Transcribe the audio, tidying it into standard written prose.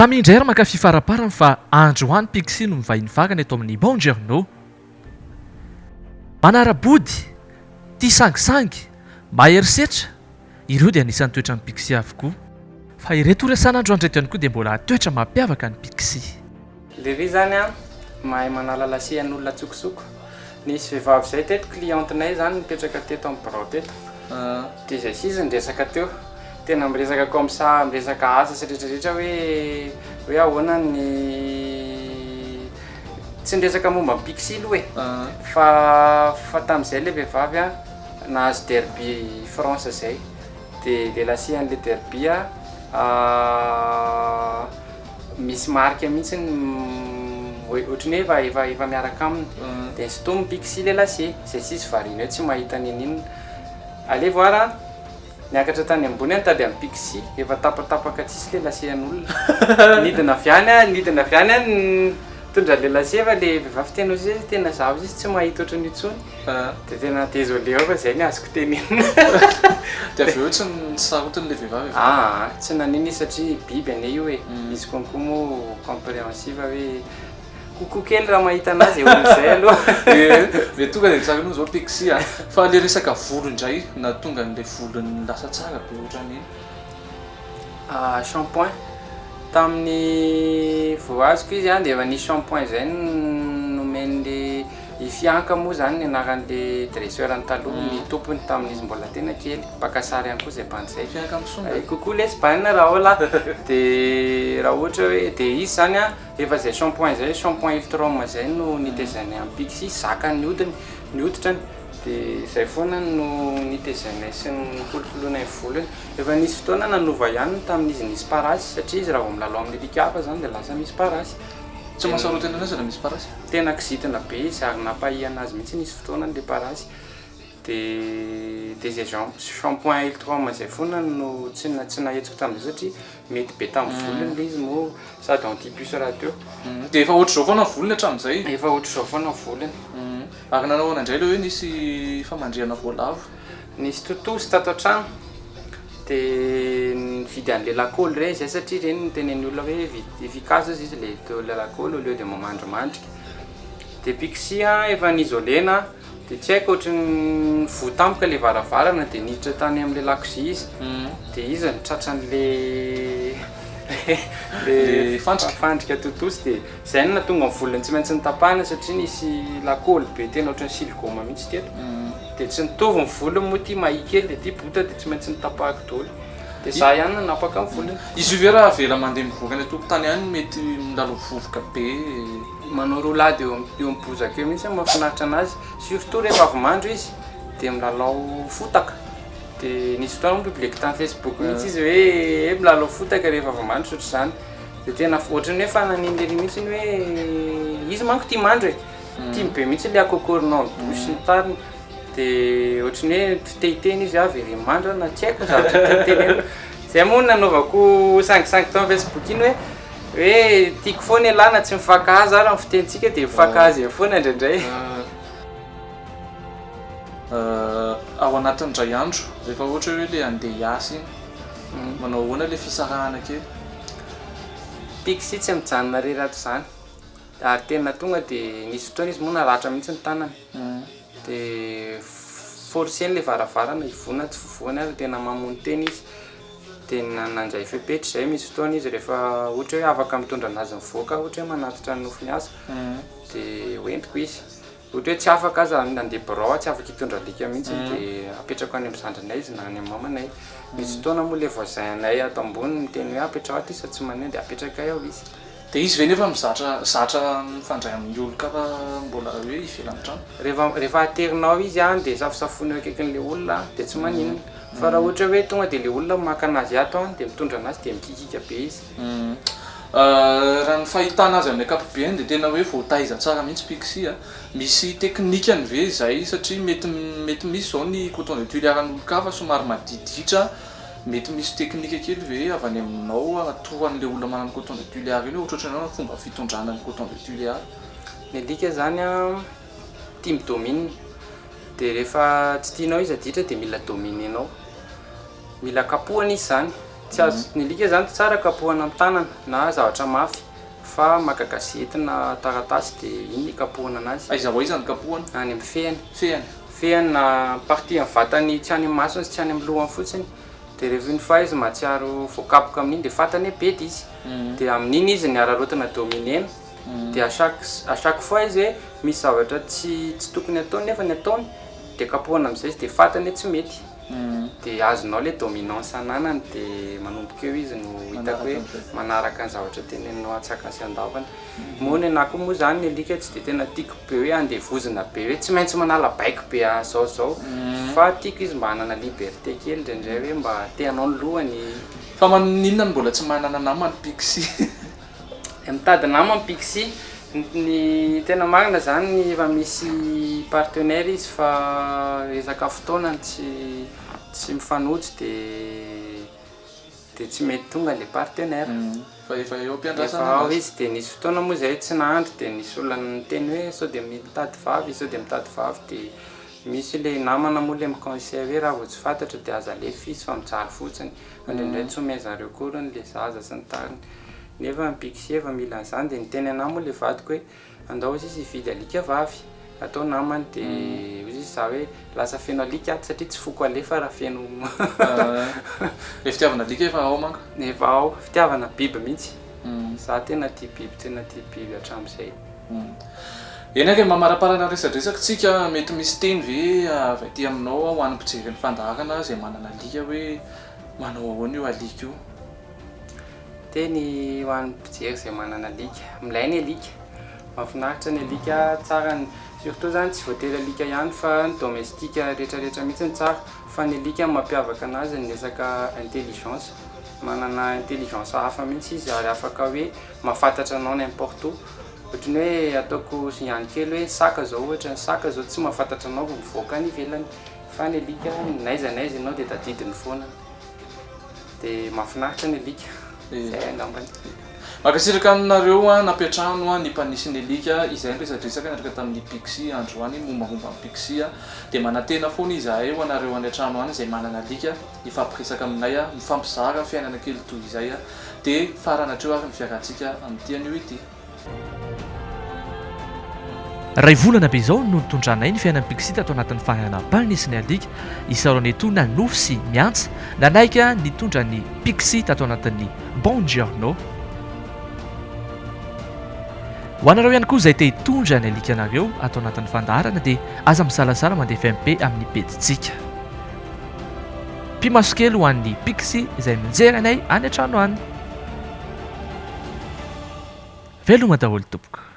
Samy indray ary mankafy faraparany fa androany Pixie no mivahiny vagana eto amin'ny Bongerno. Manara-body, tia sangisangy, maherisetra, ireo dia anisan'ny toetran'ny Pixie avokoa. Fa ireto resan'andro andreto ihany koa dia mbola toetra mampiavaka ny Pixie. Lery zany a mahay manala lasehan'olona tsokosoko. Nisy vehivavy zay teto clientenay zany mipetraka teto amin'ny birao teto. Dia izay sisa niresaka teo. Tena miresaka comme ça, miresaka asa sy rehetrarehetra hoe ahoana ny tsy niresaka momba ny Pixie aloha fa tamin'izay ilay vehivavy a nahazo derby France zay. Dia le lasehan'le derby a misy marika mihitsy ohatrany hoe efa miaraka aminy. Dia nsotomy Pixie le lase zay sisy variana hoe tsy mahita nin'inona. Ale voara niakatra tany ambony any tady amin'ny Pixie efa tapatapaka tsisy le lasehan'olona. Nidina avy any tondra le lase fa le vehivavy tena ozy tena zavo izy tsy mahita ohatrany intsony. Dia tena désolé fa zay ny azoko tenenina. Dia avy eo tsy nisarotan'ilay vehivavy? Tsy nanino izy satria biby ane io e. Izy konko moa compréhensive hoe kokoa kely raha mahita anazy olon'izay aloha. Dia tonga dia tsara aloha zao Pixie fa le resaka volo indray na tonga n'ilay volony lasa tsara be ohatran'iny? Shampoing tamin'ny voazoko izy dia efa nisy shampoing zay nomen'le Ifianka moa zany ny anaran'le dresseur-ny taloha ny tompony tamin'izy mbola tena kely. Mpaka sary ihany koa zay bandizay. Ifianka Misonga. Coucou l'espagne raha ola. Dia raha ohatra hoe dia izy zany efa zay shampoing Iltrom zay no nitezanay amin'ny Pixie zakany ny hoditrany. Dia zay foana no nitezanay sy nikolokoloanay volony. Efa nisy fotoana nanova ihany tamin'izy nisy parasy satria izy raha vao milalao amin'ny likafa zany dia lasa misy parasy. Tsy mahasarotana anazy raha misy parasy? Tena kizitina be izy ary nampahia azy mihitsy nisy fotoana n'le parasy. Dia zay shampoing Iltrom zay foana no tsy nahetsiko tamin'izay satria mety be tamin'ny volony le izy moa sady anti-puce raha teo. Dia efa ohatr'izao foana ny volony hatramin'izay? Efa ohatr'izao foana ny volony. Ary nanao indray ilay hoe nisy famandrihana voalavo? Nisy totozy tato an-trano. Dia nividy an'le lakaoly ireny zay satria ireny nitenen'ny olona hoe efficace izy le lakaoly au lieu de mamandrimandrika. Dia Pixie efa nisolena dia tsy haiko ohatrany voatampoka le varavarana dia niditra tany amin'le lakozia izy. Dia izy nitratran'le fandrika totozy dia izay no nahatonga ny volony tsy maintsy nitapahana satria nisy lakaoly be tena ohatran'ny siligoma mihitsy teto. Dia tsy nitovy ny volony moa ty mahia kely dia ty bota dia tsy maintsy nitapahako daholo. Dia za ihany nanapaka ny volony. Izy io ve raha avela mandeha mivoaka any an-tokotany any mety milalo vovoka be? Manao roulade eo amin'ny bozaka eo mihitsy mahafinaritra anazy. Surtout rehefa avy mandro izy dia milalao fotaka. Dia nisy fotoana moa public tany Facebook mihitsy izy hoe milalao fotaka rehefa avy mandro ohatr'izany. Dia tena ohatrany hoe fanan'iny lery mihitsy hoe izy manko tia mandro e. Tia be mihitsy le akokorinao ny douche ny tariny. Dia ohatrany hoe fitehitehiny izy very mandro na tsy haiko zavatra tenenina. Zay moa nanaovako sangisangy tao Facebook iny hoe tiako foana ialana tsy mifankahazo ary amin'ny fitenitsika dia mifankahazo eo foana indraindray. Ao anatin'indray andro rehefa ohatra hoe le andeha hiasa iny manao ahoana le fisarahana kely? Pixie tsy mijanona rerato izany ary tena tonga dia nisy fotoana izy moa naratra mihitsy ny tanany. Dia forceny le varavarana ivona tsy vovoana ary tena mamony teny izy. Dia nandray fepetra izay misy fotoana izy rehefa ohatra hoe afaka mitondra anazy mivoaka ohatra hoe manatitra ny nofiny asa dia hoentiko izy. Ohatra hoe tsy afaka aza nandeha birao tsy afaka hitondra alika mihitsy dia apetrako any amin'ny zandrinay izy na any amin'ny mamanay. Misy fotoana moa le voisinay ato ambony miteny hoe apetrao aty sa tsy mandeha dia apetraka ao izy. Dia izy ve nefa mizatra mifandray amin'ny olona fa mbola hoe ivelany trano? Rehefa aterinao izy dia safosafony eo akaikin'le olona dia tsy maninona. Fa raha ohatra hoe tonga dia le olona maka anazy ato dia mitondra anazy dia mikikika be izy. Raha ny fahitana azy amin'ny ankapobeny dia tena hoe voataiza tsara mihitsy Pixie. Misy teknikany ve izay satria mety misy zao ny coton de tuileran'olon-kafa somary madiditra. Mety misy teknika kely ve avy any aminao atoran'le olona manana coton de tuilear iny ohatra ohatranao fomba fitondrana ny coton de tuilear? Ny alika zany tia midomine. Dia rehefa tsy tianao izy aditra dia mila dominer anao. Mila kapohana izy zany. tsy azo ny alika zany tsara kapohana amin'ny tanana na zavatra mafy fa maka gazety na taratasy dia iny kapohana anazy aiza ho izany kapohana any amin'ny fehany fehany na partie amin'ny vatany tsy any amin'ny masony sy tsy any amin'ny lohany fotsiny dia rehefa iny fa izy mahatsiaro voakapoka amin'iny dia fatany hoe bedy izy dia amin'iny izy ny ararotana dominena dia à chaque fois izy hoe misy zavatra tsy tokony ataony nefa ny ataony dia kapohana amin'izay izy dia fatany hoe tsy mety dia azonao le dominance ananany dia manomboka eo izy no hitako hoe manaraka ny zavatra teneninao atsaka sy andavana moa na koa moa zany ny alika tsy dia tena tiako be hoe andevozina be hoe tsy maintsy manala baiko be zao fa tiako izy mba hanana liberté kely indraindray hoe mba teanao ny lohany fa maninona ny mbola tsy manana namany pixie mitady namany pixie ny tena marina zany ny efa misy partenaire izy fa resaka fotoanany tsy mifanojo dia tsy mety tonga le partenaire fa efa eo efa am-piandrasana ao izy dia nisy fotoana moa zay tsy nahandry dia nisy olona niteny hoe sao dia mitady vavy sao dia mitady vavy dia misy le namana moa le miconseil hoe raha vao tsy fantatra dia aza alefa izy fa mijaly fotsiny indraindray tsy omeny zareo korony le zaza sy ny tariny nefa ny pixie efa mila an'izany dia niteny anahy moa le vadiko hoe andao izy hividy alika vavy atao namany dia izy za hoe lasa feno alika ato satria tsy foko alefa raha feno le fitiavana alika efa ao manko efa ao fitiavana biby mihitsy za tena tia biby hatramin'izay enake mamaraparana resadresaka tsika mety misy teny ve avy aty aminao ho an'ny mpijery ny fandahakana zay manana alika hoe manao ahoana io alika io teny ho an'ny mpijery zay manana alika milay ny alika mahafinaritra ny alika tsara surtout zany tsy voatery alika ihany fa ny domestique rehetrarehetra mihitsy ny tsara fa ny alika mampiavaka anazy ny resaka intelligence manana intelligence hafa mihitsy izy ary afaka hoe mahafantatra anao n'importe où ohatrany hoe ataoko signany kely hoe saka zao ohatra ny saka zao tsy mahafantatra anao vao mivoaka ny ivelany fa ny alika naiza ianao dia tadidiny foana dia mahafinaritra ny alika zay angambany makasiraka aminareo nampiatrano ny mpanisy ny alika izay resadresaka niaraka tamin'ny pixie androany mombamomba amin'ny pixie dia manantena foana izahay ho anareo any an-trano any izay manana alika ifampiresaka aminay mifampizara fiainana kely toy izay dia faranatreo ary ny fiarantsika amin'ity anio ity ray volana be izao no nitondranay ny fiainan'ny pixie tato anatin'ny fahanam-panisy ny alika isaorany eto nanofy sy miantsa nanaika nitondra ny pixie tato anatin'ny bongiorno ho anareo ihany koa izay te hitondra ny alika anareo atao anatin'ny fandaharana dia aza misalasala mandeha FMP amin'ny pejitsika mpimaso kely ho an'ny pixie izay mijery anay any an-trano any veloma daholo tompoko